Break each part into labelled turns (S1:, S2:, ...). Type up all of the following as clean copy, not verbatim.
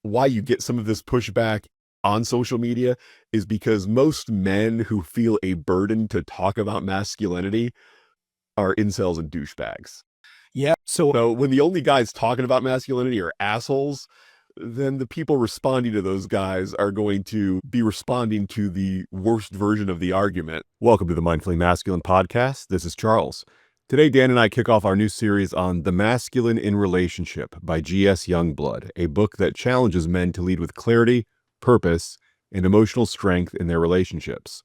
S1: why you get some of this pushback on social media is because most men who feel a burden to talk about masculinity are incels and douchebags.
S2: Yeah.
S1: So when the only guys talking about masculinity are assholes, then the people responding to those guys are going to be responding to the worst version of the argument. Welcome to the Mindfully Masculine podcast. This is Charles. Today, Dan and I kick off our new series on The Masculine in Relationship by G.S. Youngblood, a book that challenges men to lead with clarity, purpose, and emotional strength in their relationships.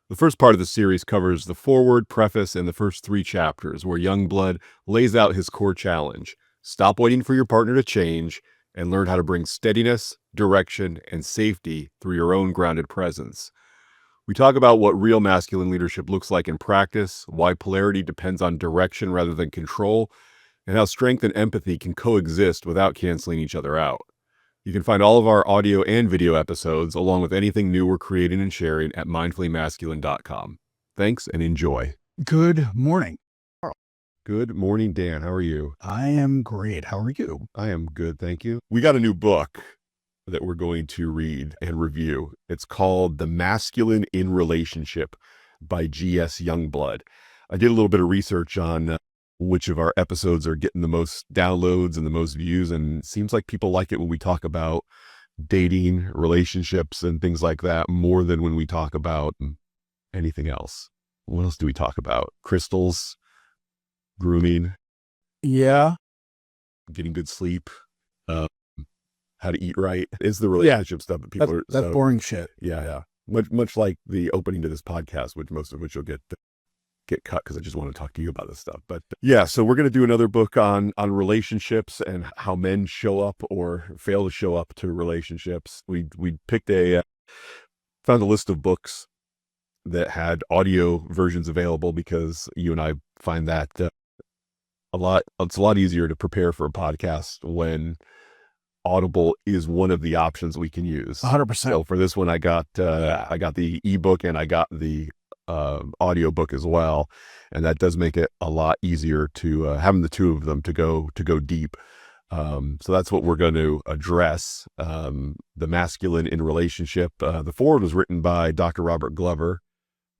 S1: The first part of the series covers the foreword, preface, and the first 3 chapters, where Youngblood lays out his core challenge: stop waiting for your partner to change and learn how to bring steadiness, direction, and safety through your own grounded presence. We talk about what real masculine leadership looks like in practice, why polarity depends on direction rather than control, and how strength and empathy can coexist without canceling each other out. You can find all of our audio and video episodes, along with anything new we're creating and sharing, at mindfullymasculine.com. Thanks and enjoy.
S2: Good morning.
S1: Good morning, Dan. How are you?
S2: I am great. How are you?
S1: I am good, thank you. We got a new book that we're going to read and review. It's called The Masculine in Relationship by G.S. Youngblood. I did a little bit of research on which of our episodes are getting the most downloads and the most views, and it seems like people like it when we talk about dating, relationships, and things like that more than when we talk about anything else. What else do we talk about? Crystals, grooming,
S2: Yeah.
S1: getting good sleep, how to eat right. It's the relationship stuff that people
S2: That's boring shit.
S1: Yeah. Much like the opening to this podcast, most of which you'll get cut because I just want to talk to you about this stuff. But yeah, so we're going to do another book on relationships and how men show up or fail to show up to relationships. We picked found a list of books that had audio versions available because you and I find that it's a lot easier to prepare for a podcast when Audible is one of the options we can use.
S2: 100%.
S1: So for this one, I got the ebook and I got the audio book as well, and that does make it a lot easier to having the two of them to go deep. So that's what we're going to address. The Masculine in Relationship. The foreword was written by Dr. Robert Glover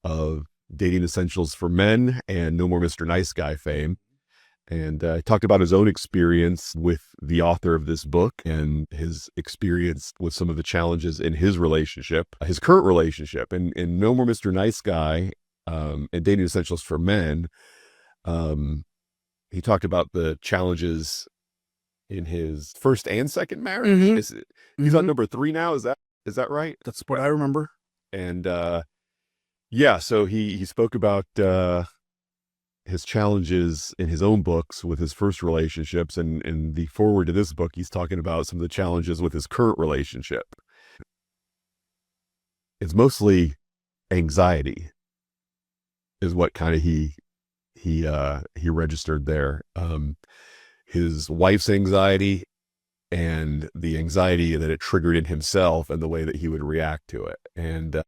S1: of Dating Essentials for Men and No More Mr. Nice Guy fame. And talked about his own experience with the author of this book and his experience with some of the challenges in his relationship, his current relationship. And in No More Mr. Nice Guy and Dating Essentials for Men, he talked about the challenges in his first and second marriage.
S2: Mm-hmm.
S1: He's on number 3 now. Is that right?
S2: That's what I remember.
S1: And so he spoke about his challenges in his own books with his first relationships, and in the foreword to this book, he's talking about some of the challenges with his current relationship. It's mostly anxiety is what kind of he registered there. His wife's anxiety and the anxiety that it triggered in himself and the way that he would react to it. And,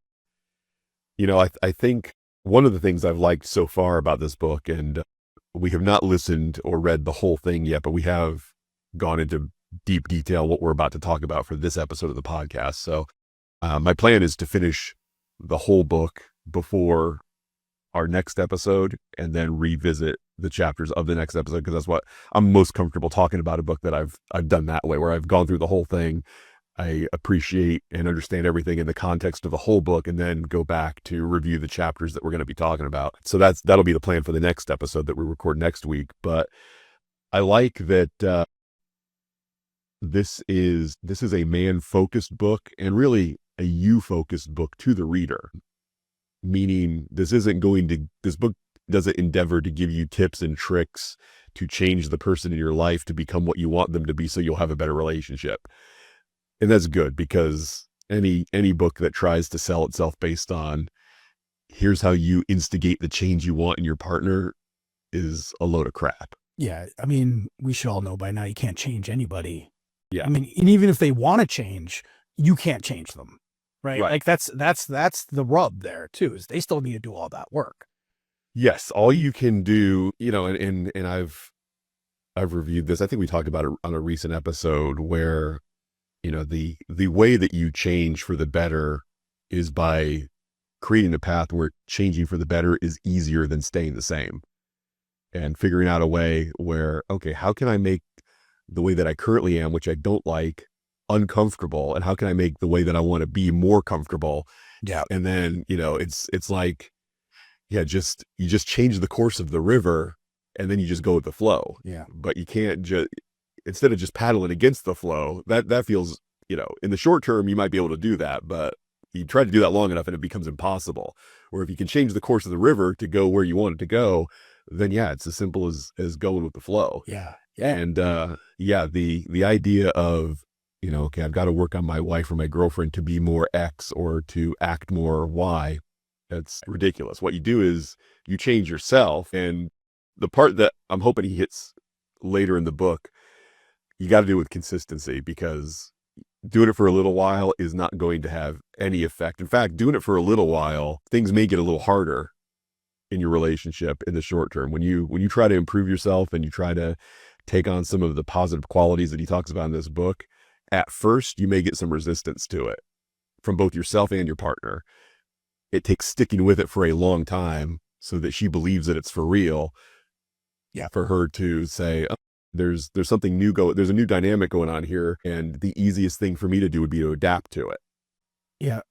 S1: I think one of the things I've liked so far about this book, and we have not listened or read the whole thing yet, but we have gone into deep detail what we're about to talk about for this episode of the podcast. So my plan is to finish the whole book before our next episode and then revisit the chapters of the next episode, because that's what I'm most comfortable talking about, a book that I've done that way, where I've gone through the whole thing. I appreciate and understand everything in the context of the whole book, and then go back to review the chapters that we're going to be talking about. So that'll be the plan for the next episode that we record next week. But I like that this is a man-focused book, and really a you-focused book to the reader. Meaning this book doesn't endeavor to give you tips and tricks to change the person in your life to become what you want them to be so you'll have a better relationship. And that's good, because any book that tries to sell itself based on here's how you instigate the change you want in your partner is a load of crap.
S2: Yeah. I mean, we should all know by now you can't change anybody.
S1: Yeah.
S2: I mean, and even if they want to change, you can't change them. Right. Like that's the rub there too, is they still need to do all that work.
S1: Yes. All you can do, and I've reviewed this. I think we talked about it on a recent episode, where the way that you change for the better is by creating a path where changing for the better is easier than staying the same, and figuring out a way where, okay, how can I make the way that I currently am, which I don't like, uncomfortable, and how can I make the way that I want to be more comfortable?
S2: Yeah.
S1: And then, it's like, yeah, you just change the course of the river, and then you just go with the flow.
S2: Yeah.
S1: But you can't just, instead of just paddling against the flow, that feels, in the short term, you might be able to do that, but you try to do that long enough and it becomes impossible. Or if you can change the course of the river to go where you want it to go, then yeah, it's as simple as going with the flow.
S2: Yeah. Yeah.
S1: And yeah, the idea of, okay, I've got to work on my wife or my girlfriend to be more X or to act more Y. That's ridiculous. What you do is you change yourself. And the part that I'm hoping he hits later in the book, you got to do with consistency, because doing it for a little while is not going to have any effect. In fact, doing it for a little while, things may get a little harder in your relationship in the short term. When you try to improve yourself and you try to take on some of the positive qualities that he talks about in this book, at first you may get some resistance to it from both yourself and your partner. It takes sticking with it for a long time so that she believes that it's for real.
S2: Yeah.
S1: For her to say, oh, there's something new there's a new dynamic going on here, and the easiest thing for me to do would be to adapt to it.
S2: Yeah.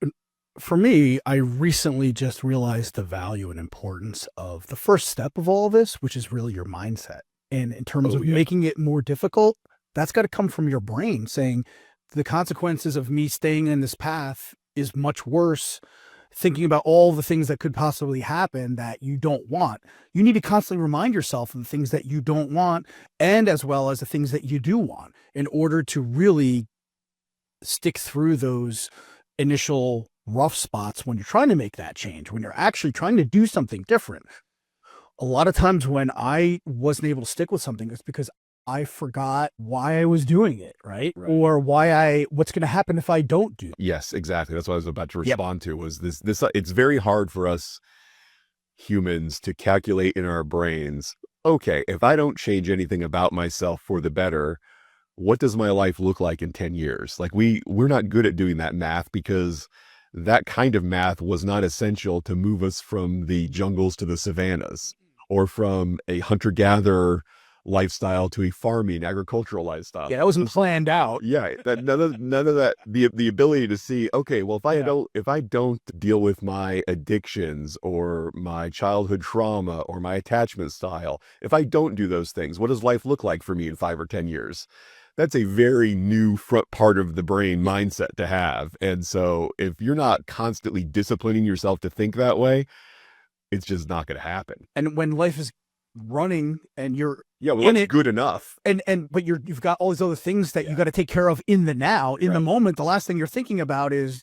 S2: For me, I recently just realized the value and importance of the first step of all this, which is really your mindset. And in terms of making it more difficult, that's got to come from your brain saying the consequences of me staying in this path is much worse. Thinking about all the things that could possibly happen that you don't want. You need to constantly remind yourself of the things that you don't want, and as well as the things that you do want, in order to really stick through those initial rough spots when you're trying to make that change, when you're actually trying to do something different. A lot of times when I wasn't able to stick with something, it's because I forgot why I was doing it, right? Or what's going to happen if I don't do that.
S1: Yes, exactly. That's what I was about to respond to, was this, it's very hard for us humans to calculate in our brains, okay, if I don't change anything about myself for the better, what does my life look like in 10 years? Like we're not good at doing that math, because that kind of math was not essential to move us from the jungles to the savannas, or from a hunter-gatherer lifestyle to a farming agricultural lifestyle.
S2: Yeah, that wasn't planned out.
S1: Yeah, that none of that, the ability to see, okay, well, if I don't deal with my addictions or my childhood trauma or my attachment style, if I don't do those things, what does life look like for me in 5 or 10 years? That's a very new front part of the brain mindset to have. And so if you're not constantly disciplining yourself to think that way, it's just not going to happen.
S2: And when life is running and you're
S1: that's good enough.
S2: But you've got all these other things that you got to take care of in the now, in the moment. The last thing you're thinking about is,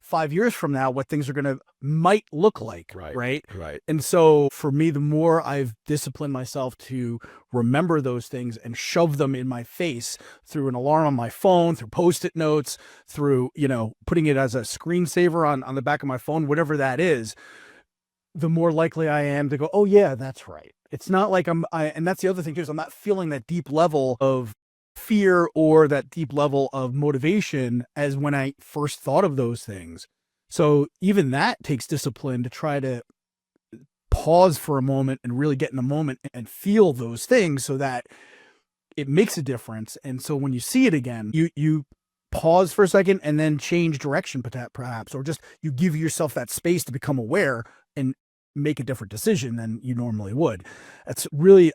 S2: 5 years from now, what things are might look like. Right. And so for me, the more I've disciplined myself to remember those things and shove them in my face through an alarm on my phone, through Post-it notes, through, putting it as a screensaver on the back of my phone, whatever that is, the more likely I am to go, oh yeah, that's right. It's not like and that's the other thing too, is I'm not feeling that deep level of fear or that deep level of motivation as when I first thought of those things. So even that takes discipline, to try to pause for a moment and really get in the moment and feel those things, so that it makes a difference. And so when you see it again, you pause for a second and then change direction perhaps, or just you give yourself that space to become aware and make a different decision than you normally would. That's really,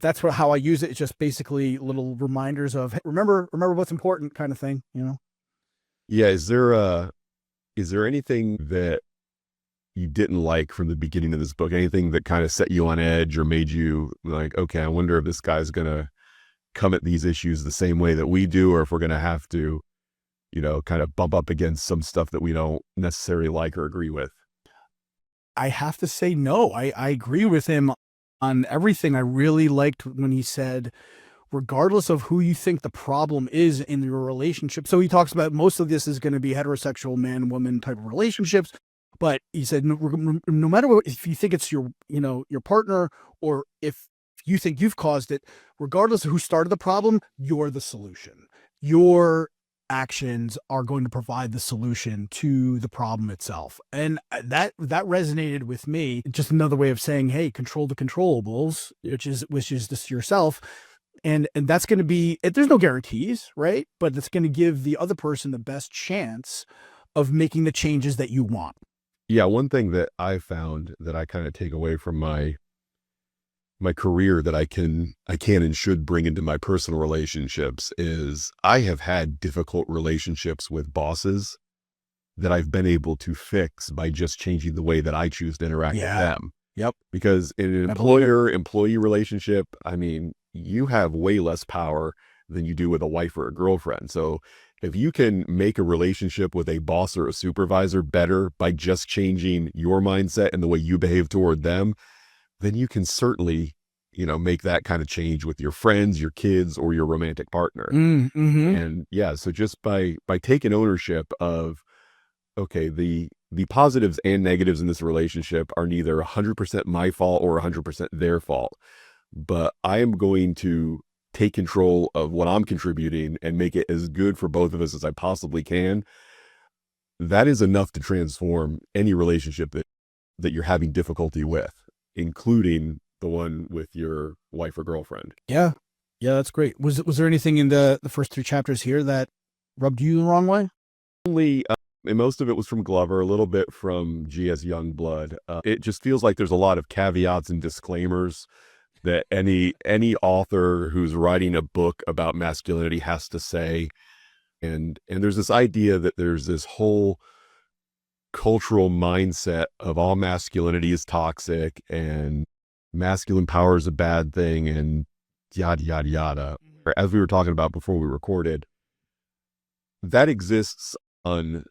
S2: how I use it. It's just basically little reminders of, hey, remember what's important, kind of thing,
S1: Yeah. Is there anything that you didn't like from the beginning of this book? Anything that kind of set you on edge or made you like, okay, I wonder if this guy's going to come at these issues the same way that we do, or if we're going to have to, kind of bump up against some stuff that we don't necessarily like or agree with?
S2: I have to say, no, I agree with him on everything. I really liked when he said, regardless of who you think the problem is in your relationship. So he talks about most of this is going to be heterosexual man-woman type of relationships. But he said, no matter what, if you think it's your partner, or if you think you've caused it, regardless of who started the problem, you're the solution. You're actions are going to provide the solution to the problem itself. And that resonated with me. Just another way of saying, hey, control the controllables, which is this yourself. And that's going to be, there's no guarantees, right? But it's going to give the other person the best chance of making the changes that you want.
S1: Yeah, one thing that I found that I kind of take away from my career that I can and should bring into my personal relationships is I have had difficult relationships with bosses that I've been able to fix by just changing the way that I choose to interact with them.
S2: Yep.
S1: Because in an employer-employee relationship, I mean, you have way less power than you do with a wife or a girlfriend. So if you can make a relationship with a boss or a supervisor better by just changing your mindset and the way you behave toward them, then you can certainly, make that kind of change with your friends, your kids, or your romantic partner.
S2: Mm-hmm.
S1: And yeah, so just by taking ownership of, okay, the positives and negatives in this relationship are neither 100% my fault or 100% their fault, but I am going to take control of what I'm contributing and make it as good for both of us as I possibly can. That is enough to transform any relationship that you're having difficulty with, including the one with your wife or girlfriend.
S2: Yeah. Yeah, that's great. Was there anything in the first 3 chapters here that rubbed you the wrong way?
S1: Only, and most of it was from Glover, a little bit from G.S. Youngblood. It just feels like there's a lot of caveats and disclaimers that any author who's writing a book about masculinity has to say. And there's this idea that there's this whole cultural mindset of all masculinity is toxic and masculine power is a bad thing and yada, yada, yada. As we were talking about before we recorded, that exists on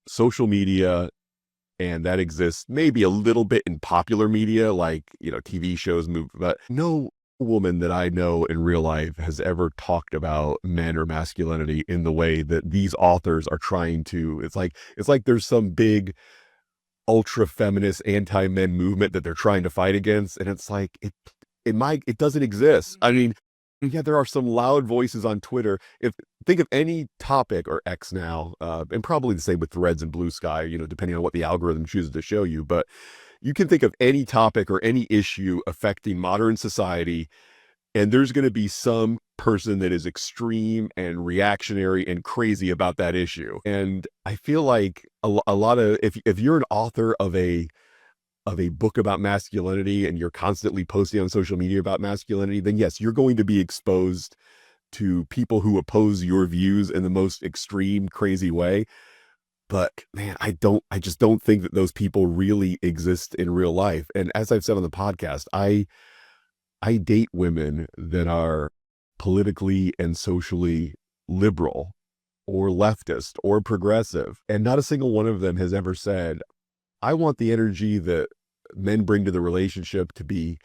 S1: social media, and that exists maybe a little bit in popular media, like, TV shows, but no woman that I know in real life has ever talked about men or masculinity in the way that these authors are trying to. It's like there's some big ultra feminist anti-men movement that they're trying to fight against. And it's like, it doesn't exist. I mean, yeah, there are some loud voices on Twitter. Think of any topic, or X now, and probably the same with Threads and Blue Sky, depending on what the algorithm chooses to show you. But you can think of any topic or any issue affecting modern society, and there's going to be some person that is extreme and reactionary and crazy about that issue. And I feel like a lot of, if you're an author of a book about masculinity and you're constantly posting on social media about masculinity, then yes, you're going to be exposed to people who oppose your views in the most extreme, crazy way. But man, I just don't think that those people really exist in real life. And as I've said on the podcast, I date women that are politically and socially liberal or leftist or progressive. And not a single one of them has ever said, I want the energy that men bring to the relationship to be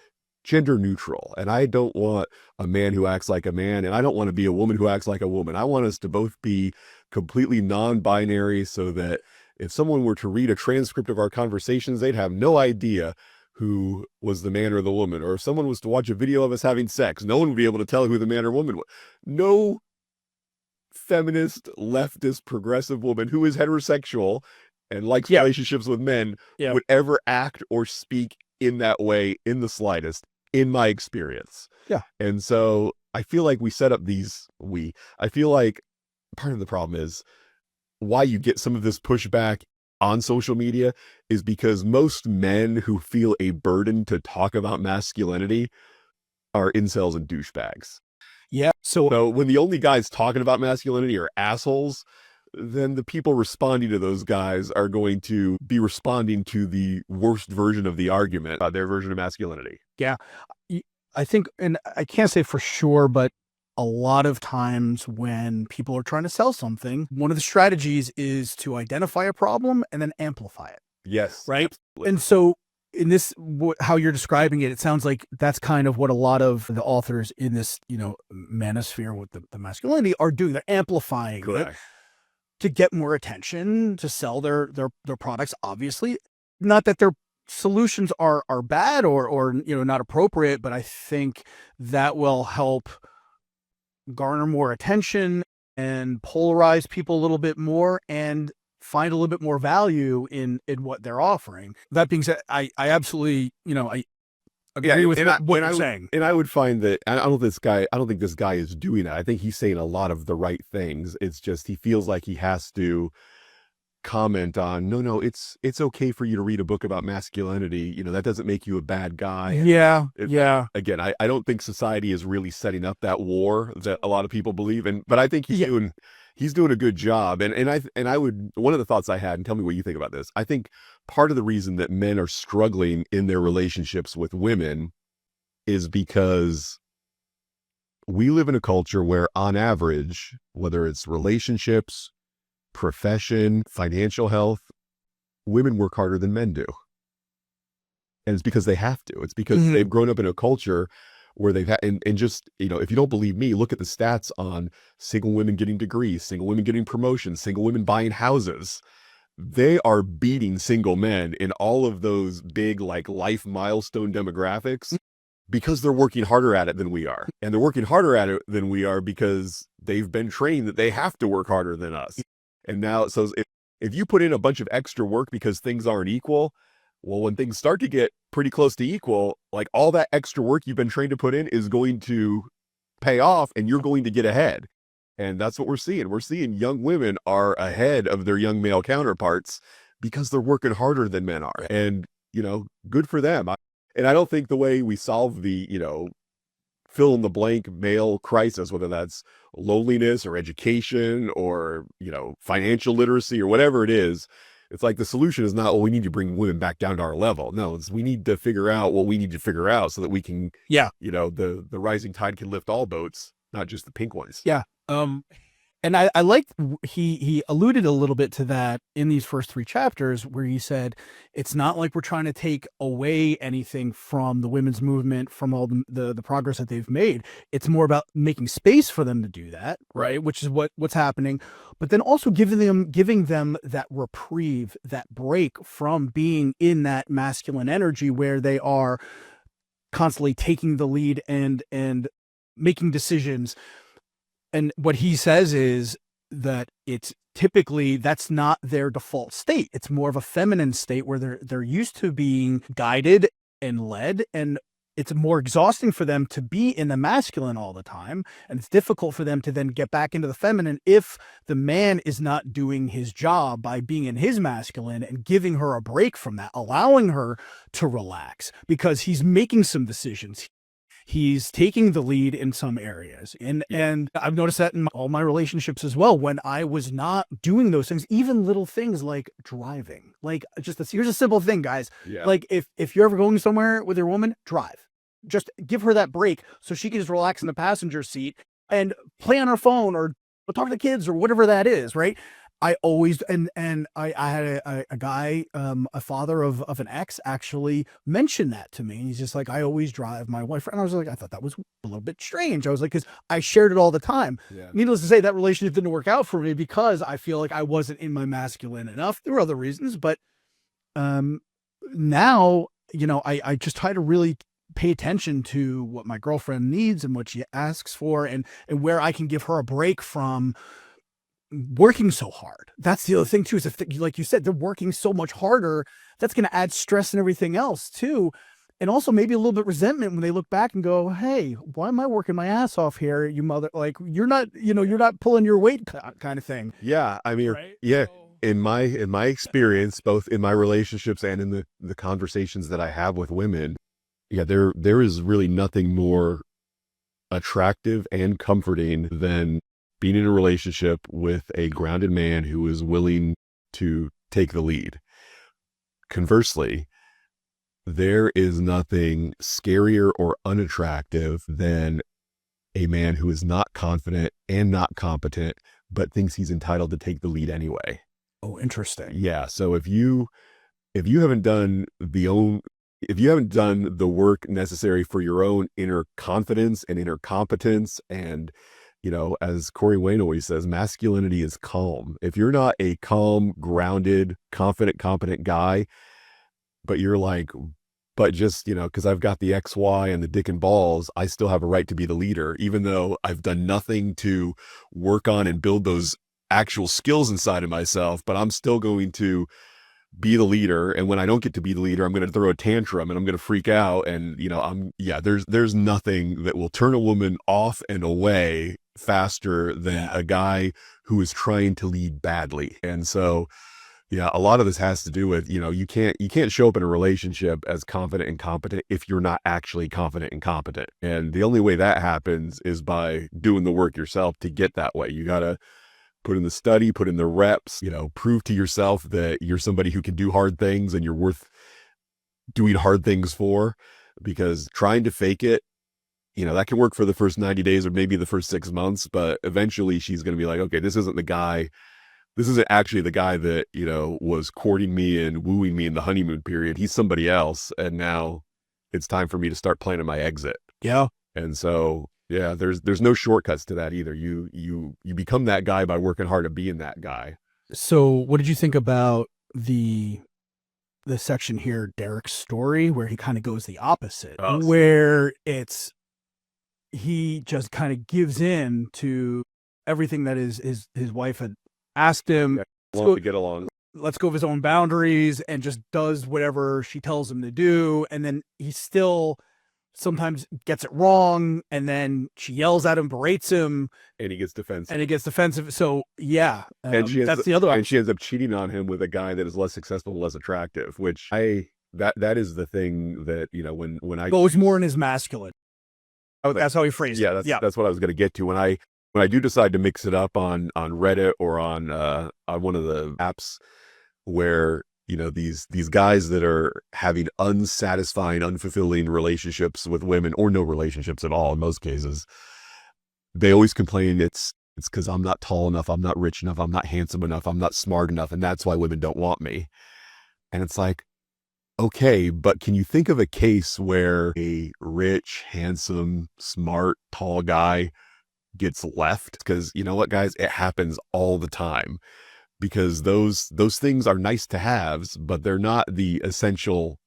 S1: gender neutral. And I don't want a man who acts like a man, and I don't want to be a woman who acts like a woman. I want us to both be completely non-binary, so that if someone were to read a transcript of our conversations, they'd have no idea who was the man or the woman. Or if someone was to watch a video of us having sex, no one would be able to tell who the man or woman was. No feminist, leftist, progressive woman who is heterosexual and likes relationships with men would ever act or speak in that way in the slightest, in my experience.
S2: Yeah.
S1: And so I feel like we set up I feel like part of the problem is why you get some of this pushback on social media is because most men who feel a burden to talk about masculinity are incels and douchebags.
S2: Yeah.
S1: So when the only guys talking about masculinity are assholes, then the people responding to those guys are going to be responding to the worst version of the argument, their version of masculinity.
S2: Yeah. I think, and I can't say for sure, but a lot of times when people are trying to sell something, one of the strategies is to identify a problem and then amplify it.
S1: Yes.
S2: Right.
S1: Absolutely.
S2: And so in this, how you're describing it, it sounds like that's kind of what a lot of the authors in this, manosphere with the masculinity are doing. They're amplifying it to get more attention, to sell their products. Obviously, not that their solutions are bad or not appropriate, but I think that will help garner more attention and polarize people a little bit more and find a little bit more value in what they're offering. That being said, I absolutely, I agree with what you're saying.
S1: And I would find that I don't think this guy is doing that. I think he's saying a lot of the right things. It's just he feels like he has to comment on, no, it's okay for you to read a book about masculinity. That doesn't make you a bad guy.
S2: Yeah.
S1: Again, I don't think society is really setting up that war that a lot of people believe in, but I think he's doing a good one of the thoughts I had, and tell me what you think about this. I think part of the reason that men are struggling in their relationships with women is because we live in a culture where, on average, whether it's relationships, profession, financial health, women work harder than men do. And it's because they have to. It's because they've grown up in a culture where they've had, and just, if you don't believe me, look at the stats on single women getting degrees, single women getting promotions, single women buying houses. They are beating single men in all of those big, life milestone demographics because they're working harder at it than we are. And they're working harder at it than we are because they've been trained that they have to work harder than us. And now, so if you put in a bunch of extra work because things aren't equal, well, when things start to get pretty close to equal, all that extra work you've been trained to put in is going to pay off, and you're going to get ahead. And that's what we're seeing. We're seeing young women are ahead of their young male counterparts because they're working harder than men are. And, good for them. And I don't think the way we solve the, fill in the blank male crisis, whether that's loneliness or education or, financial literacy or whatever it is, it's the solution is not, we need to bring women back down to our level. No, it's we need to figure out what we need to figure out so that we can, the rising tide can lift all boats, not just the pink ones.
S2: Yeah. And I liked, he alluded a little bit to that in these first 3 chapters, where he said, it's not like we're trying to take away anything from the women's movement, from all the progress that they've made. It's more about making space for them to do that, right? Which is what's happening. But then also giving them that reprieve, that break from being in that masculine energy where they are constantly taking the lead and making decisions. And what he says is that it's typically, that's not their default state. It's more of a feminine state where they're used to being guided and led, and it's more exhausting for them to be in the masculine all the time. And it's difficult for them to then get back into the feminine if the man is not doing his job by being in his masculine and giving her a break from that, allowing her to relax because he's making some decisions. He's taking the lead in some areas. And I've noticed that in all my relationships as well. When I was not doing those things, even little things like driving, here's a simple thing, guys. Yeah. If you're ever going somewhere with your woman, drive. Just give her that break so she can just relax in the passenger seat and play on her phone or talk to the kids or whatever that is, right? I always, and I had a guy, a father of an ex, actually mentioned that to me. And he's just like, I always drive my wife. And I was like, I thought that was a little bit strange. I was like, because I shared it all the time. Yeah. Needless to say, that relationship didn't work out for me because I feel like I wasn't in my masculine enough. There were other reasons, but now, I just try to really pay attention to what my girlfriend needs and what she asks for, and where I can give her a break from working so hard. That's the other thing too, is like you said, they're working so much harder. That's going to add stress and everything else too. And also maybe a little bit resentment when they look back and go, hey, why am I working my ass off here? You mother, you're not pulling your weight kind of thing.
S1: Yeah. I mean, right? Yeah. So, in my experience, both in my relationships and in the conversations that I have with women, there is really nothing more attractive and comforting than being in a relationship with a grounded man who is willing to take the lead. Conversely, there is nothing scarier or unattractive than a man who is not confident and not competent, but thinks he's entitled to take the lead anyway.
S2: Oh, interesting.
S1: Yeah. So if you haven't done the work necessary for your own inner confidence and inner competence, and as Corey Wayne always says, masculinity is calm. If you're not a calm, grounded, confident, competent guy, but you're but just, because I've got the XY and the dick and balls, I still have a right to be the leader, even though I've done nothing to work on and build those actual skills inside of myself, but I'm still going to be the leader. And when I don't get to be the leader, I'm going to throw a tantrum and I'm going to freak out. And, there's nothing that will turn a woman off and away faster than a guy who is trying to lead badly. And so, yeah, a lot of this has to do with, you can't show up in a relationship as confident and competent if you're not actually confident and competent. And the only way that happens is by doing the work yourself to get that way. You got to put in the study, put in the reps, prove to yourself that you're somebody who can do hard things and you're worth doing hard things for, because trying to fake it, that can work for the first 90 days or maybe the first 6 months, but eventually she's going to be like, okay, this isn't actually the guy that, was courting me and wooing me in the honeymoon period. He's somebody else. And now it's time for me to start planning my exit.
S2: Yeah.
S1: And so, yeah, there's no shortcuts to that either. You become that guy by working hard at being that guy.
S2: So what did you think about the section here, Derek's story, where he kind of goes the opposite, where he just kind of gives in to everything that his wife had asked him
S1: to get along.
S2: Let's go of his own boundaries, and just does whatever she tells him to do. And then he still sometimes gets it wrong, and then she yells at him, berates him,
S1: and he gets defensive.
S2: So yeah,
S1: that's the other one. And she ends up cheating on him with a guy that is less successful, less attractive, which that is the thing that, when I
S2: goes more in his masculine. That's how he phrased it.
S1: That's what I was going to get to. When I do decide to mix it up on Reddit or on one of the apps where, these guys that are having unsatisfying, unfulfilling relationships with women, or no relationships at all in most cases, they always complain it's because I'm not tall enough, I'm not rich enough, I'm not handsome enough, I'm not smart enough, and that's why women don't want me. And it's like, okay, but can you think of a case where a rich, handsome, smart, tall guy gets left? Because you know what, guys, it happens all the time. Because those things are nice to haves, but they're not the essential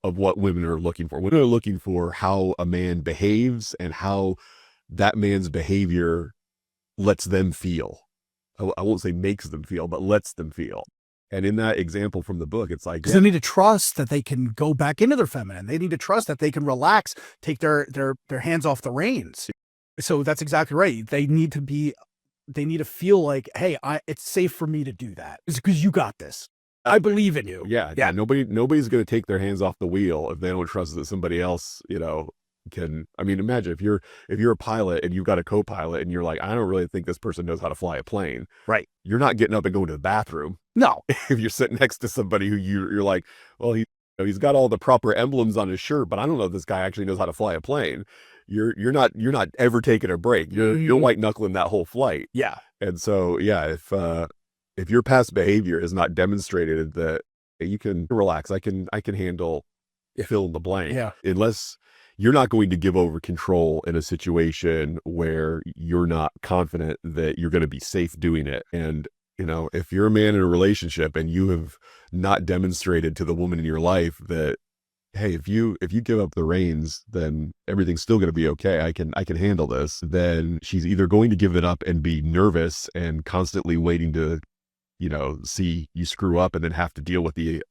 S1: of what women are looking for. Women are looking for how a man behaves and how that man's behavior lets them feel. I won't say makes them feel, but lets them feel. And in that example from the book, it's like,
S2: because they need to trust that they can go back into their feminine. They need to trust that they can relax, take their hands off the reins. So that's exactly right. They need to feel like, hey, it's safe for me to do that. It's because you got this. I believe in you.
S1: Yeah. Nobody's going to take their hands off the wheel if they don't trust that somebody else, can. I mean, imagine if you're a pilot and you've got a co-pilot and you're like, I don't really think this person knows how to fly a plane.
S2: Right.
S1: You're not getting up and going to the bathroom.
S2: No.
S1: If you're sitting next to somebody who you're like, well, he's got all the proper emblems on his shirt, but I don't know if this guy actually knows how to fly a plane. You're not ever taking a break. You're white knuckling that whole flight.
S2: Yeah.
S1: And so, yeah, if your past behavior is not demonstrated that you can relax, I can handle fill in the blank.
S2: Yeah.
S1: Unless you're not going to give over control in a situation where you're not confident that you're going to be safe doing it. And, if you're a man in a relationship and you have not demonstrated to the woman in your life that, hey, if you give up the reins, then everything's still going to be okay. I can handle this. Then she's either going to give it up and be nervous and constantly waiting to, see you screw up and then have to deal with the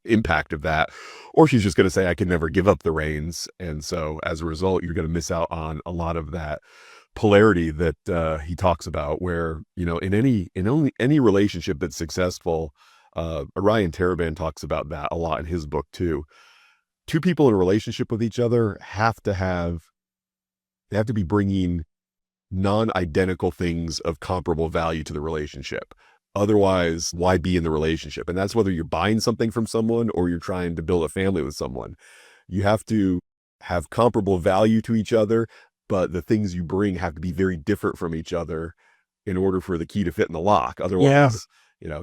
S1: impact of that, or she's just going to say, I can never give up the reins. And so as a result, you're going to miss out on a lot of that polarity that he talks about, where, in any relationship that's successful, Ryan Taraban talks about that a lot in his book too. Two people in a relationship with each other have to be bringing non-identical things of comparable value to the relationship. Otherwise, why be in the relationship? And that's whether you're buying something from someone or you're trying to build a family with someone. You have to have comparable value to each other, but the things you bring have to be very different from each other in order for the key to fit in the lock. Otherwise,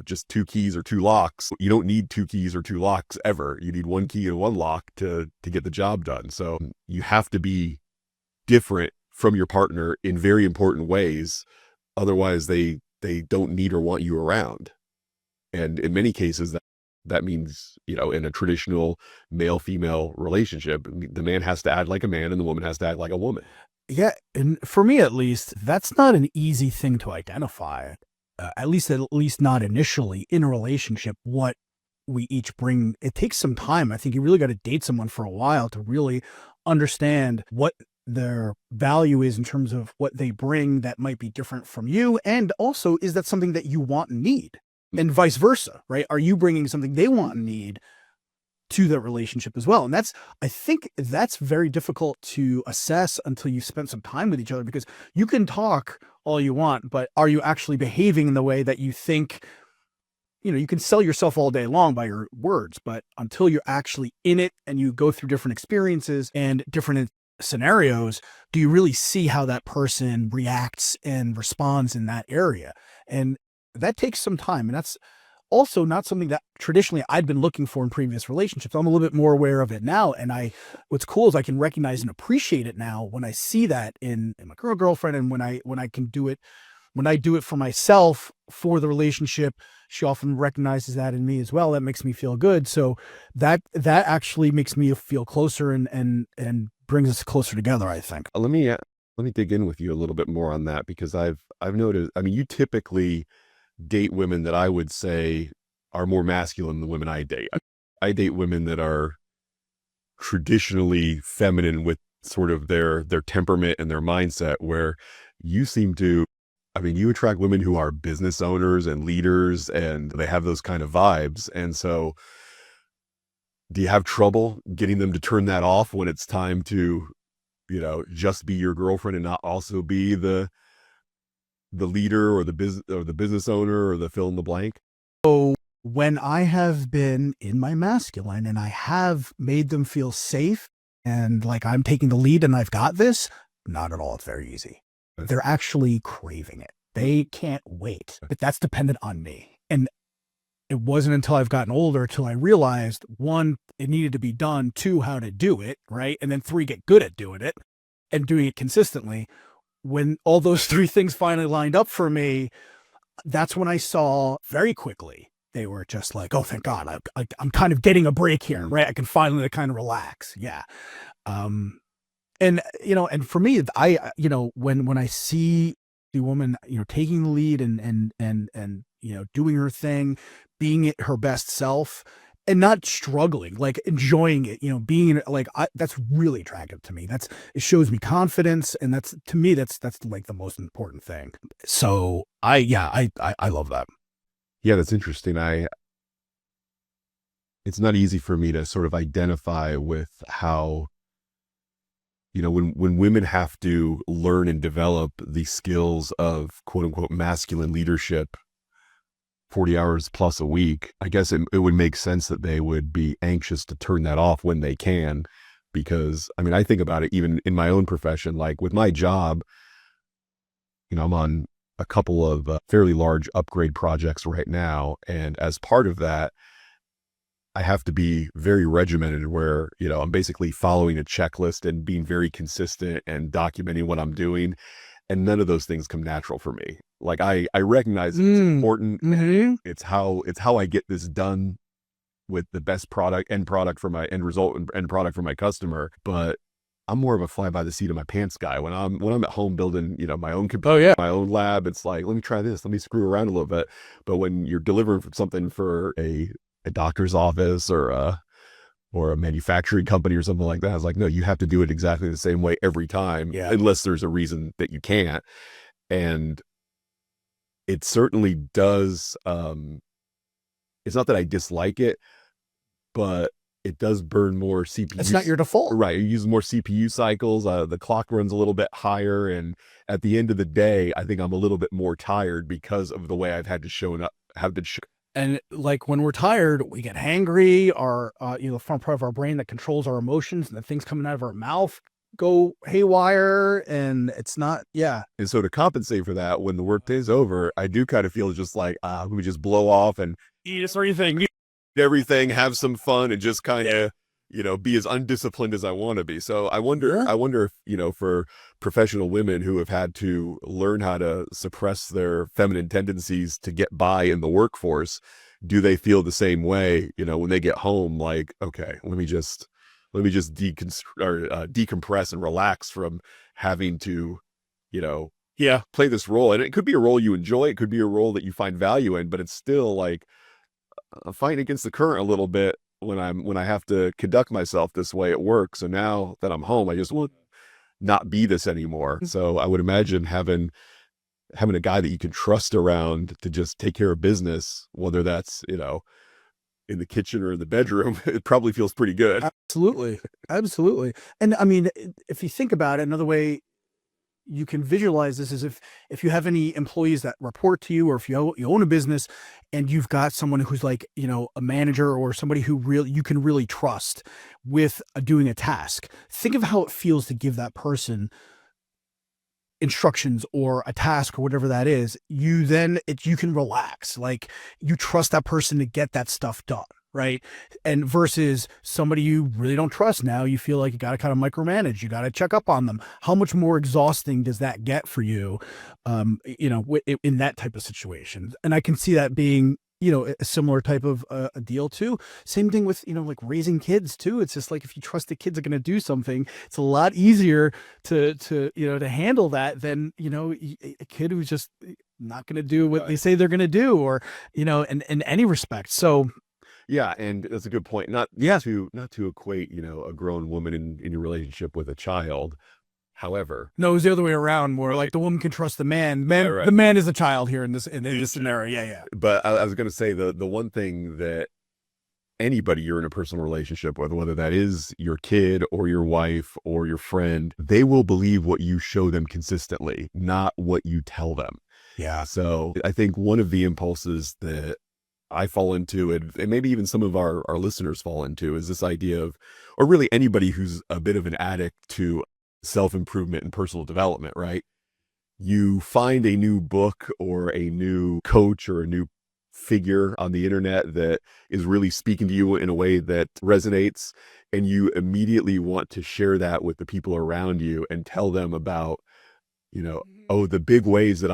S1: just two keys or two locks. You don't need two keys or two locks ever. You need one key and one lock to get the job done. So you have to be different from your partner in very important ways. Otherwise, they don't need or want you around. And in many cases, That means, in a traditional male-female relationship, the man has to act like a man and the woman has to act like a woman.
S2: Yeah. And for me, at least, that's not an easy thing to identify, at least not initially in a relationship, what we each bring. It takes some time. I think you really got to date someone for a while to really understand what their value is in terms of what they bring that might be different from you. And also, is that something that you want and need? And vice versa, right? Are you bringing something they want and need to the relationship as well? And I think that's very difficult to assess until you've spent some time with each other, because you can talk all you want, but are you actually behaving in the way that you think? You can sell yourself all day long by your words, but until you're actually in it and you go through different experiences and different scenarios, do you really see how that person reacts and responds in that area? And that takes some time. And that's also not something that traditionally I'd been looking for in previous relationships. I'm a little bit more aware of it now. And what's cool is I can recognize and appreciate it now when I see that in my girlfriend, and when I can do it, when I do it for myself for the relationship. She often recognizes that in me as well. That makes me feel good. So that actually makes me feel closer and brings us closer together, I think.
S1: Let me dig in with you a little bit more on that, because I've noticed, you typically date women that I would say are more masculine than the women I date. I date women that are traditionally feminine with sort of their temperament and their mindset, where you seem to, you attract women who are business owners and leaders, and they have those kind of vibes. And so do you have trouble getting them to turn that off when it's time to, just be your girlfriend and not also be the leader or the business owner or the fill in the blank?
S2: So when I have been in my masculine and I have made them feel safe and like I'm taking the lead and I've got this, not at all. It's very easy. They're actually craving it. They can't wait, but that's dependent on me. And it wasn't until I've gotten older till I realized, one, it needed to be done, two, how to do it, right? And then three, get good at doing it and doing it consistently. When all those three things finally lined up for me, that's when I saw very quickly, they were just like, oh, thank God, I'm kind of getting a break here, right? I can finally kind of relax. Yeah. And for me, when I see the woman, taking the lead and doing her thing, being her best self and not struggling, like enjoying it, being like, that's really attractive to me. It shows me confidence. And that's like the most important thing. So I love that.
S1: Yeah, that's interesting. It's not easy for me to sort of identify with how, when women have to learn and develop the skills of quote unquote masculine leadership 40 hours plus a week, I guess it would make sense that they would be anxious to turn that off when they can. Because I think about it even in my own profession, like with my job, I'm on a couple of fairly large upgrade projects right now. And as part of that, I have to be very regimented where, I'm basically following a checklist and being very consistent and documenting what I'm doing. And none of those things come natural for me. Like I recognize it's important.
S2: Mm-hmm.
S1: It's how I get this done with the best end product for my end result and end product for my customer. But I'm more of a fly by the seat of my pants guy. When I'm at home building, my own computer, my own lab, it's like, let me try this, let me screw around a little bit. But when you're delivering something for a doctor's office or a manufacturing company or something like that, it's like, no, you have to do it exactly the same way every time, unless there's a reason that you can't. And it certainly does. It's not that I dislike it, but it does burn more CPU.
S2: It's not your default.
S1: Right. You use more CPU cycles. The clock runs a little bit higher. And at the end of the day, I think I'm a little bit more tired because of the way I've had to show up,
S2: and like when we're tired, we get hangry, the front part of our brain that controls our emotions and the things coming out of our mouth go haywire, and it's not,
S1: And so to compensate for that, when the workday's over, I do kind of feel just like, let me just blow off and
S2: eat everything,
S1: have some fun and just kind of, be as undisciplined as I want to be. So I wonder if, for professional women who have had to learn how to suppress their feminine tendencies to get by in the workforce, do they feel the same way, when they get home, like, okay, let me just decompress and relax from having to, play this role. And it could be a role you enjoy. It could be a role that you find value in, but it's still like fighting against the current a little bit when I have to conduct myself this way at work. So now that I'm home, I just want not be this anymore. So I would imagine having a guy that you can trust around to just take care of business, whether that's, in the kitchen or in the bedroom, it probably feels pretty good.
S2: Absolutely. Absolutely. And I mean, if you think about it, another way you can visualize this is if you have any employees that report to you, or if you own a business and you've got someone who's like, a manager or somebody who really you can really trust with doing a task. Think of how it feels to give that person instructions or a task or whatever that is. You can relax, like you trust that person to get that stuff done. Right. And versus somebody you really don't trust, now you feel like you got to kind of micromanage, you got to check up on them. How much more exhausting does that get for you, in that type of situation? And I can see that being, a similar type of a deal too. Same thing with, like raising kids too. It's just like, if you trust the kids are going to do something, it's a lot easier to handle that than, a kid who's just not going to do what they say they're going to do, or, in any respect. So,
S1: yeah, and that's a good point. Not to equate, a grown woman in your relationship with a child. However,
S2: no, it was the other way around, more like the woman can trust the man.
S1: Right.
S2: The man is a child here in this scenario. Yeah.
S1: But I was going to say the one thing that anybody you're in a personal relationship with, whether that is your kid or your wife or your friend, they will believe what you show them consistently, not what you tell them.
S2: Yeah.
S1: So I think one of the impulses that I fall into, and maybe even some of our listeners fall into, is this idea of, or really anybody who's a bit of an addict to self-improvement and personal development, right? You find a new book or a new coach or a new figure on the internet that is really speaking to you in a way that resonates, and you immediately want to share that with the people around you and tell them about, oh, the big ways that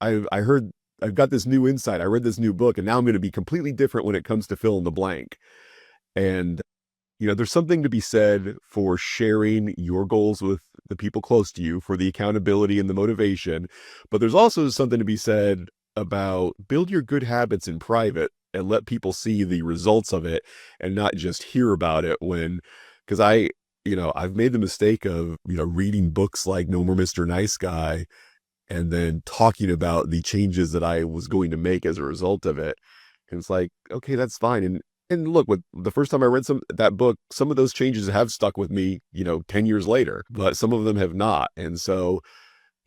S1: I heard, I've got this new insight. I read this new book, and now I'm going to be completely different when it comes to fill in the blank. And, there's something to be said for sharing your goals with the people close to you, for the accountability and the motivation. But there's also something to be said about build your good habits in private and let people see the results of it, and not just hear about it because I've made the mistake of, reading books like No More Mr. Nice Guy, and then talking about the changes that I was going to make as a result of it. And it's like, okay, that's fine. And look, with the first time I read that book, some of those changes have stuck with me, 10 years later, but some of them have not. And so,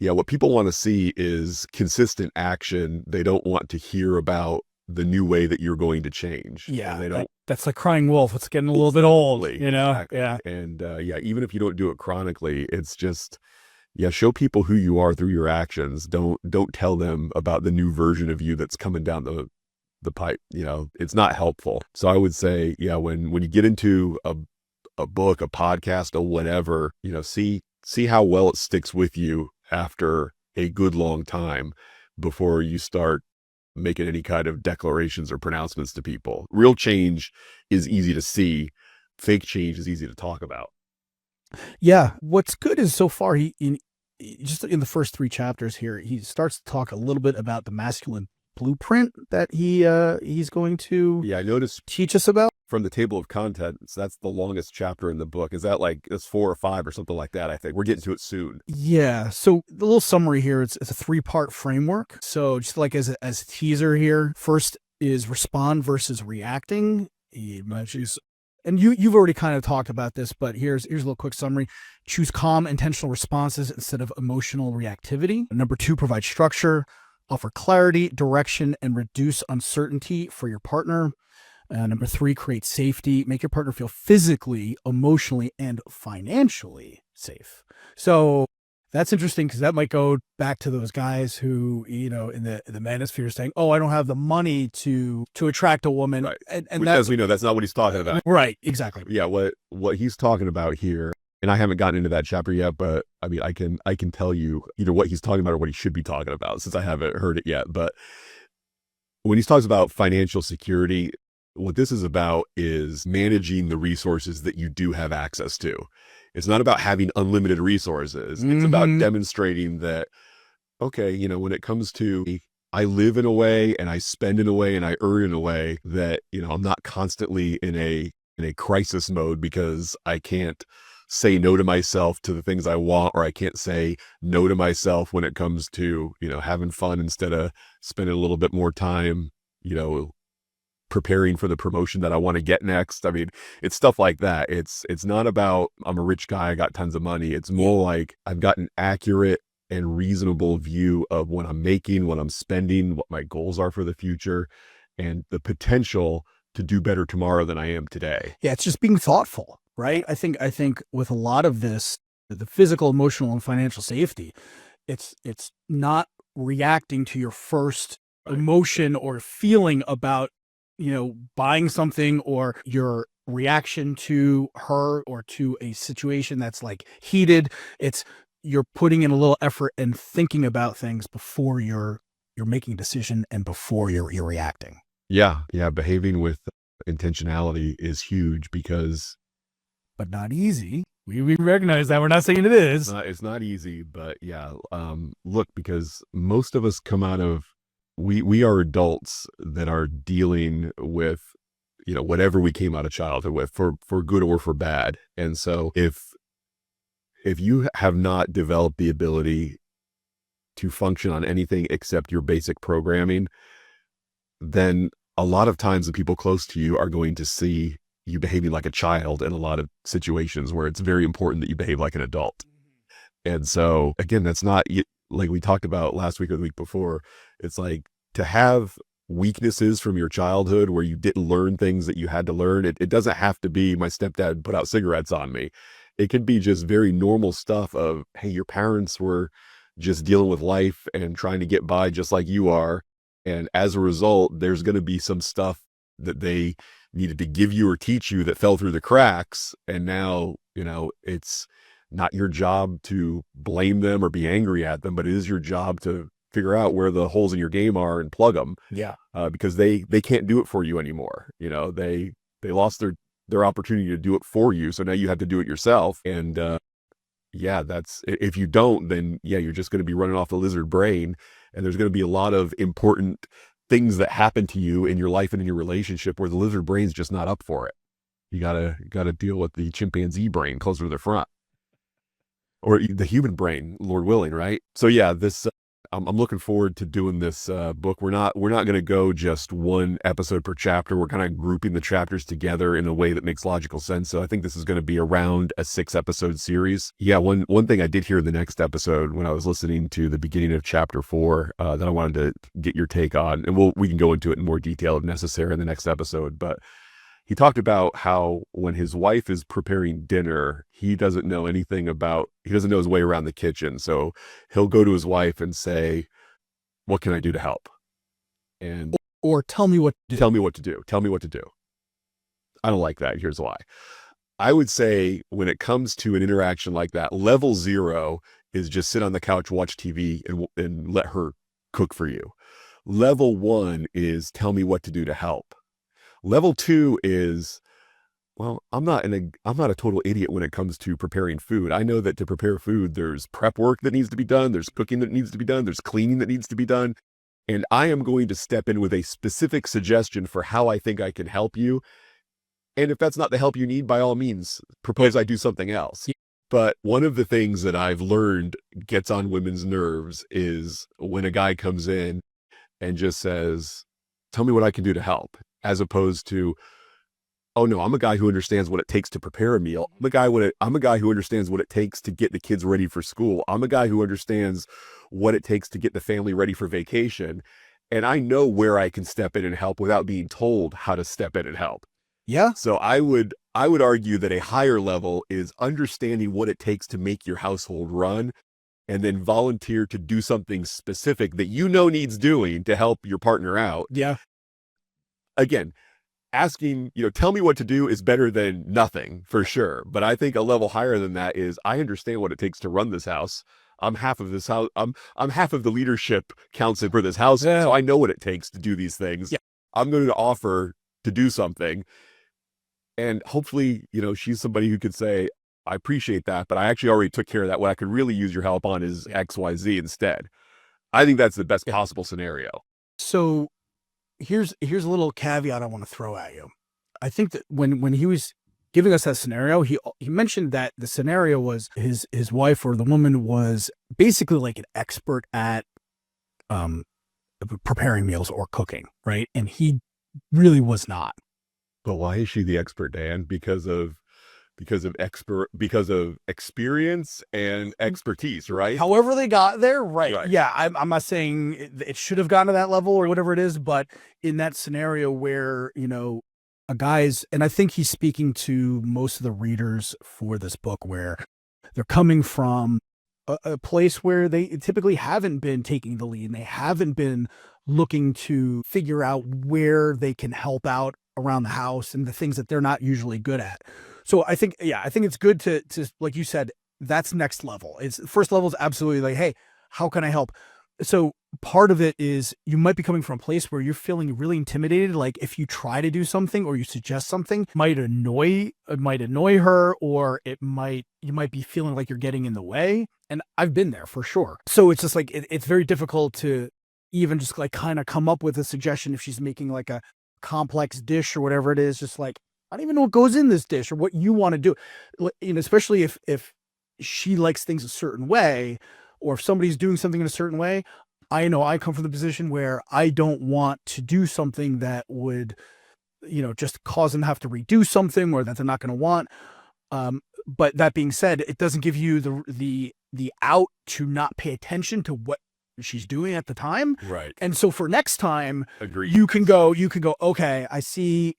S1: yeah, what people want to see is consistent action. They don't want to hear about the new way that you're going to change.
S2: Yeah.
S1: They don't.
S2: That's like crying wolf. It's getting a little bit old,
S1: Exactly.
S2: Yeah.
S1: And even if you don't do it chronically, it's just, show people who you are through your actions. Don't tell them about the new version of you that's coming down the pipe. It's not helpful. So I would say, when you get into a book, a podcast, or whatever, see how well it sticks with you after a good long time before you start making any kind of declarations or pronouncements to people. Real change is easy to see. Fake change is easy to talk about.
S2: Yeah. What's good is so far just in the first 3 chapters here, he starts to talk a little bit about the masculine blueprint that he's going to
S1: I noticed
S2: teach us about.
S1: From the table of contents, that's the longest chapter in the book. Is that it's 4 or 5 or something like that? I think we're getting to it soon.
S2: Yeah. So the little summary here, it's a 3-part framework. So just like as a teaser here, first is respond versus reacting. And you've already kind of talked about this, but here's a little quick summary. Choose calm, intentional responses instead of emotional reactivity. Number 2, provide structure, offer clarity, direction, and reduce uncertainty for your partner. Number 3, create safety. Make your partner feel physically, emotionally, and financially safe. So That's interesting, because that might go back to those guys who, in the manosphere saying, "Oh, I don't have the money to attract a woman."
S1: Right.
S2: And
S1: which, as we know, that's not what he's talking about.
S2: Right. Exactly.
S1: Yeah. What he's talking about here, and I haven't gotten into that chapter yet, but I mean, I can tell you either what he's talking about or what he should be talking about, since I haven't heard it yet. But when he talks about financial security, what this is about is managing the resources that you do have access to. It's not about having unlimited resources. It's about demonstrating that, okay, when it comes to, I live in a way and I spend in a way and I earn in a way that, I'm not constantly in a crisis mode, because I can't say no to myself to the things I want, or I can't say no to myself when it comes to, having fun instead of spending a little bit more time, preparing for the promotion that I want to get next. I mean, it's stuff like that. It's not about, I'm a rich guy, I got tons of money. It's more like, I've got an accurate and reasonable view of what I'm making, what I'm spending, what my goals are for the future, and the potential to do better tomorrow than I am today.
S2: Yeah, it's just being thoughtful, right? I think with a lot of this, the physical, emotional, and financial safety, it's not reacting to your first emotion or feeling about, buying something, or your reaction to her or to a situation that's like heated. It's, you're putting in a little effort and thinking about things before you're making a decision and before you're reacting.
S1: Yeah. Behaving with intentionality is huge,
S2: but not easy. We recognize that. We're not saying it is.
S1: It's not easy, but yeah. Look, because most of us come out of, we are adults that are dealing with, whatever we came out of childhood with, for good or for bad. And so if you have not developed the ability to function on anything except your basic programming, then a lot of times the people close to you are going to see you behaving like a child in a lot of situations where it's very important that you behave like an adult. And so again, that's not, like we talked about last week or the week before, it's like, to have weaknesses from your childhood where you didn't learn things that you had to learn. It doesn't have to be, my stepdad put out cigarettes on me. It can be just very normal stuff of, hey, your parents were just dealing with life and trying to get by just like you are. And as a result, there's going to be some stuff that they needed to give you or teach you that fell through the cracks. And now, it's not your job to blame them or be angry at them, but it is your job to figure out where the holes in your game are and plug them.
S2: Yeah.
S1: Because they can't do it for you anymore. They lost their opportunity to do it for you. So now you have to do it yourself. And, that's, if you don't, then you're just going to be running off the lizard brain. And there's going to be a lot of important things that happen to you in your life and in your relationship where the lizard brain's just not up for it. You gotta deal with the chimpanzee brain closer to the front, or the human brain, Lord willing, right? So this, I'm looking forward to doing this book. We're not going to go just one episode per chapter. We're kind of grouping the chapters together in a way that makes logical sense. So I think this is going to be around a 6-episode series. Yeah, one thing I did hear in the next episode when I was listening to the beginning of chapter 4 that I wanted to get your take on, and we can go into it in more detail if necessary in the next episode, but he talked about how when his wife is preparing dinner, he doesn't know his way around the kitchen. So he'll go to his wife and say, "What can I do to help?"
S2: Or tell me what to do.
S1: Tell me what to do. Tell me what to do. I don't like that. Here's why. I would say when it comes to an interaction like that, level 0 is just sit on the couch, watch TV, and let her cook for you. Level 1 is tell me what to do to help. Level 2 is, well, I'm not a total idiot when it comes to preparing food. I know that to prepare food, there's prep work that needs to be done. There's cooking that needs to be done. There's cleaning that needs to be done. And I am going to step in with a specific suggestion for how I think I can help you. And if that's not the help you need, by all means, propose I do something else. But one of the things that I've learned gets on women's nerves is when a guy comes in and just says, "Tell me what I can do to help," as opposed to, "Oh no, I'm a guy who understands what it takes to prepare a meal. I'm a guy who understands what it takes to get the kids ready for school. I'm a guy who understands what it takes to get the family ready for vacation. And I know where I can step in and help without being told how to step in and help."
S2: Yeah.
S1: So I would argue that a higher level is understanding what it takes to make your household run and then volunteer to do something specific that you know needs doing to help your partner out.
S2: Yeah.
S1: Again, asking, tell me what to do is better than nothing for sure. But I think a level higher than that is, I understand what it takes to run this house. I'm half of this house. I'm half of the leadership council for this house.
S2: Yeah.
S1: So I know what it takes to do these things.
S2: Yeah.
S1: I'm going to offer to do something. And hopefully, she's somebody who could say, I appreciate that, but I actually already took care of that. What I could really use your help on is X, Y, Z instead. I think that's the best possible scenario.
S2: So here's a little caveat I want to throw at you. I think that when he was giving us that scenario, he mentioned that the scenario was his wife or the woman was basically like an expert at preparing meals or cooking, right? And he really was not.
S1: But why is she the expert, Dan? Because of experience and expertise, right?
S2: However they got there, right. Yeah, I'm not saying it should have gotten to that level or whatever it is, but in that scenario where, a guy's, and I think he's speaking to most of the readers for this book, where they're coming from a place where they typically haven't been taking the lead, and they haven't been looking to figure out where they can help out around the house and the things that they're not usually good at. So I think it's good to like you said, that's next level. It's first level is absolutely like, hey, how can I help? So part of it is you might be coming from a place where you're feeling really intimidated. Like if you try to do something or you suggest something, it might annoy her, or you might be feeling like you're getting in the way. And I've been there for sure. So it's just like, it's very difficult to even just like kind of come up with a suggestion if she's making like a complex dish or whatever it is, just like, I don't even know what goes in this dish or what you want to do. Especially if she likes things a certain way, or if somebody's doing something in a certain way. I know I come from the position where I don't want to do something that would, just cause them to have to redo something or that they're not going to want. But that being said, it doesn't give you the out to not pay attention to what she's doing at the time.
S1: Right.
S2: And so for next time,
S1: Agreed.
S2: you can go, okay, I see,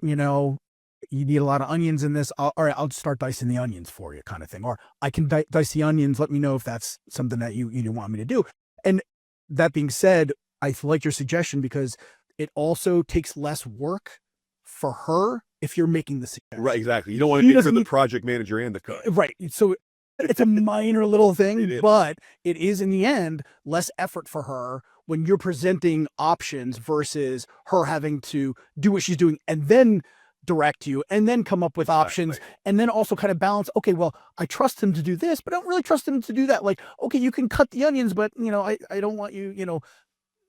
S2: you need a lot of onions in this. All right, I'll start dicing the onions for you, kind of thing. Or I can dice the onions. Let me know if that's something that you want me to do. And that being said, I like your suggestion because it also takes less work for her if you're making the suggestion.
S1: Right, exactly. You don't want to make her the project manager and the cook.
S2: Right. So it's a minor little thing, but it is in the end less effort for her when you're presenting options versus her having to do what she's doing and then direct you and then come up with options and then also kind of balance. Okay, well, I trust him to do this, but I don't really trust him to do that. Like, okay, you can cut the onions, but I don't want you,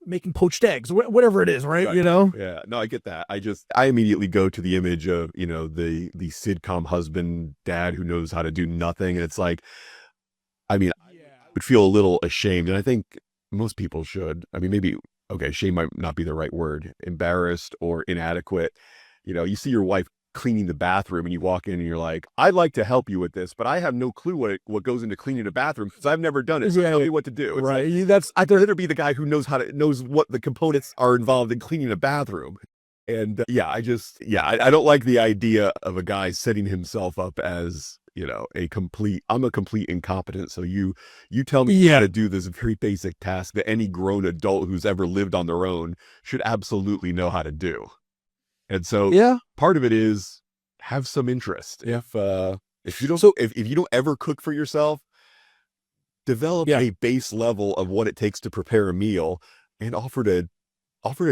S2: making poached eggs, whatever it is, right?
S1: Yeah, no, I get that. I immediately go to the image of, the sitcom husband, dad who knows how to do nothing. And it's like, I would feel a little ashamed. And I think most people should. Maybe, okay, shame might not be the right word, embarrassed or inadequate. You see your wife cleaning the bathroom and you walk in and you're like, I'd like to help you with this, but I have no clue what goes into cleaning a bathroom because I've never done it. So tell me what to do. It's
S2: right.
S1: Like, I'd rather be the guy who knows what the components are involved in cleaning a bathroom. And I don't like the idea of a guy setting himself up as, I'm a complete incompetent. So you tell me how to do this very basic task that any grown adult who's ever lived on their own should absolutely know how to do. And so part of it is have some interest. If you don't, if you don't ever cook for yourself, develop a base level of what it takes to prepare a meal and offer to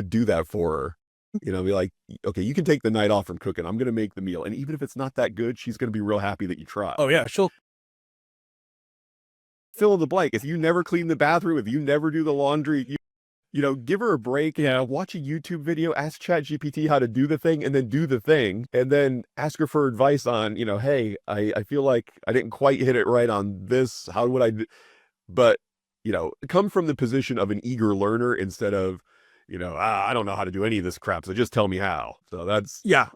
S1: do that for her. Be like, okay, you can take the night off from cooking. I'm going to make the meal. And even if it's not that good, she's going to be real happy that you tried.
S2: Oh yeah, she'll
S1: fill in the blank. If you never clean the bathroom, if you never do the laundry, give her a break. Watch a YouTube video, ask ChatGPT how to do the thing, and then do the thing, and then ask her for advice on, hey, I feel like I didn't quite hit it right on this. How would I do? But, come from the position of an eager learner instead of, I don't know how to do any of this crap, so just tell me how. So that's the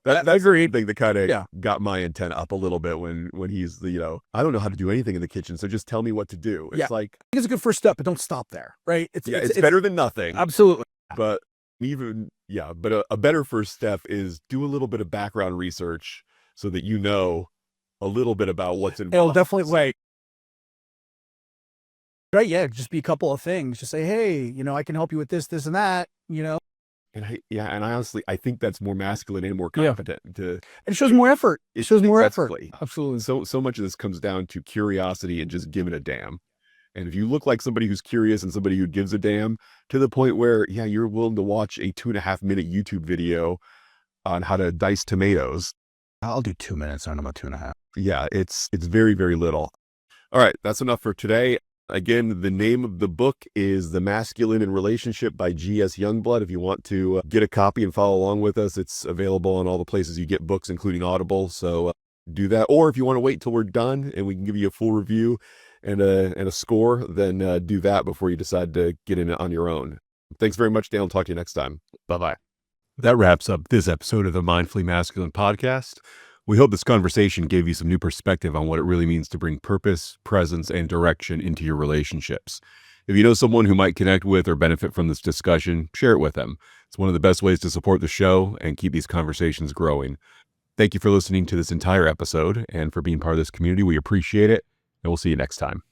S1: thing that kind of got my antenna up a little bit when he's I don't know how to do anything in the kitchen, so just tell me what to do. It's like,
S2: I think it's a good first step, but don't stop there, right?
S1: It's better than nothing.
S2: Absolutely.
S1: But a better first step is do a little bit of background research so that a little bit about what's involved.
S2: It'll definitely Right. Yeah. Just be a couple of things. Just say, hey, I can help you with this, this, and that,
S1: And I honestly, I think that's more masculine and more competent.
S2: And it shows more effort. It shows more effort. Absolutely.
S1: So much of this comes down to curiosity and just giving a damn. And if you look like somebody who's curious and somebody who gives a damn, to the point where, you're willing to watch a 2.5-minute YouTube video on how to dice tomatoes.
S2: I'll do 2 minutes on about 2.5.
S1: Yeah, it's very, very little. All right, that's enough for today. Again, the name of the book is The Masculine in Relationship by G.S. Youngblood. If you want to get a copy and follow along with us, it's available on all the places you get books, including Audible. So do that. Or if you want to wait till we're done and we can give you a full review and a score, then do that before you decide to get in it on your own. Thanks very much, Dale. I'll talk to you next time. Bye-bye. That wraps up this episode of the Mindfully Masculine podcast. We hope this conversation gave you some new perspective on what it really means to bring purpose, presence, and direction into your relationships. If you know someone who might connect with or benefit from this discussion, share it with them. It's one of the best ways to support the show and keep these conversations growing. Thank you for listening to this entire episode and for being part of this community. We appreciate it, and we'll see you next time.